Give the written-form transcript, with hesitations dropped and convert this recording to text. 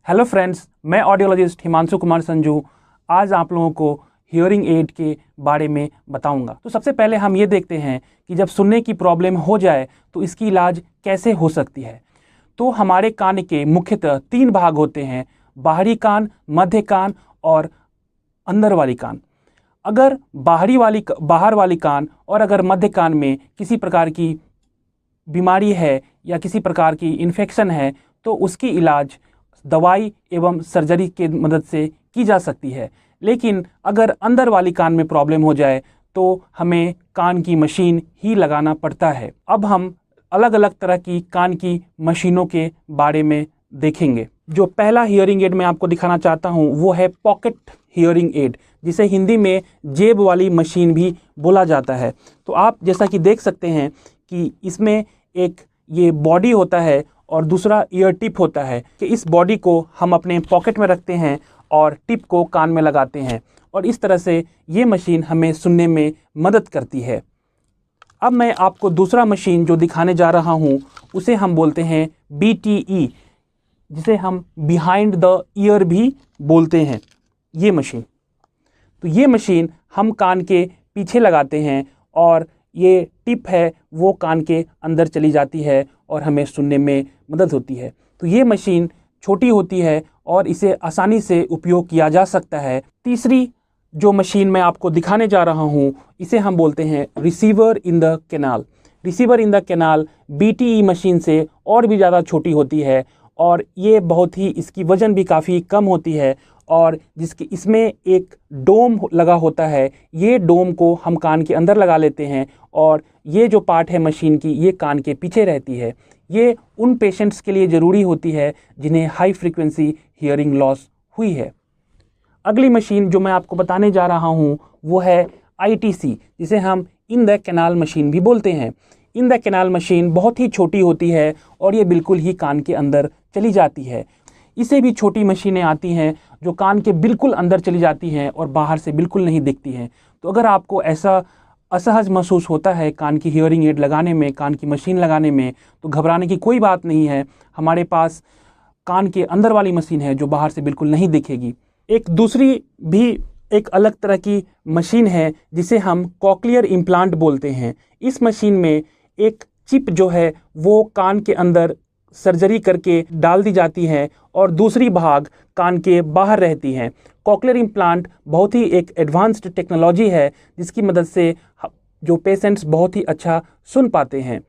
Hello friends, मैं audiologist Himanshu Kumar Sanju आज आप लोगों को हियरिंग एड के बारे में बताऊंगा। तो सबसे पहले हम ये देखते हैं कि जब सुनने की प्रॉब्लम हो जाए तो इसकी इलाज कैसे हो सकती है। तो हमारे कान के मुख्यतः 3 भाग होते हैं, बाहरी कान, मध्य कान और अंदर वाली कान। अगर बाहर वाली कान और अगर मध्य कान में किसी प्रकार की बीमारी है या किसी प्रकार की इन्फेक्शन है तो उसकी इलाज दवाई एवं सर्जरी के मदद से की जा सकती है। लेकिन अगर अंदर वाली कान में प्रॉब्लम हो जाए तो हमें कान की मशीन ही लगाना पड़ता है। अब हम अलग अलग तरह की कान की मशीनों के बारे में देखेंगे। जो पहला हियरिंग एड मैं आपको दिखाना चाहता हूं वो है पॉकेट हियरिंग एड, जिसे हिंदी में जेब वाली मशीन भी बोला जाता है। तो आप जैसा कि देख सकते हैं कि इसमें एक ये बॉडी होता है और दूसरा ईयर टिप होता है कि इस बॉडी को हम अपने पॉकेट में रखते हैं और टिप को कान में लगाते हैं और इस तरह से ये मशीन हमें सुनने में मदद करती है। अब मैं आपको दूसरा मशीन जो दिखाने जा रहा हूँ उसे हम बोलते हैं BTE, जिसे हम बिहाइंड द ईयर भी बोलते हैं। ये मशीन हम कान के पीछे लगाते हैं और ये टिप है वो कान के अंदर चली जाती है और हमें सुनने में मदद होती है। तो ये मशीन छोटी होती है और इसे आसानी से उपयोग किया जा सकता है। तीसरी जो मशीन मैं आपको दिखाने जा रहा हूँ इसे हम बोलते हैं receiver in the canal. Receiver in the canal BTE machine से और भी ज़्यादा छोटी होती है और ये इसकी वज़न भी काफ़ी कम होती है और इसमें एक डोम लगा होता है। ये डोम को हम कान के अंदर लगा लेते हैं और ये जो पार्ट है मशीन की ये कान के पीछे रहती है। ये उन पेशेंट्स के लिए ज़रूरी होती है जिन्हें हाई फ्रीक्वेंसी हियरिंग लॉस हुई है। अगली मशीन जो मैं आपको बताने जा रहा हूँ वो है ITC, जिसे हम इन द कैनाल मशीन भी बोलते हैं। इन द कैनाल मशीन बहुत ही छोटी होती है और ये बिल्कुल ही कान के अंदर चली जाती है। इसे भी छोटी मशीनें आती हैं जो कान के बिल्कुल अंदर चली जाती हैं और बाहर से बिल्कुल नहीं दिखती हैं। तो अगर आपको ऐसा असहज महसूस होता है कान की हियरिंग एड लगाने में, कान की मशीन लगाने में, तो घबराने की कोई बात नहीं है। हमारे पास कान के अंदर वाली मशीन है जो बाहर से बिल्कुल नहीं दिखेगी। एक दूसरी भी एक अलग तरह की मशीन है जिसे हम कॉक्लियर इम्प्लांट बोलते हैं। इस मशीन में एक चिप जो है वो कान के अंदर सर्जरी करके डाल दी जाती है और दूसरी भाग कान के बाहर रहती हैं। कॉक्लियर इम्प्लांट बहुत ही एक एडवांस्ड टेक्नोलॉजी है जिसकी मदद से जो पेशेंट्स बहुत ही अच्छा सुन पाते हैं।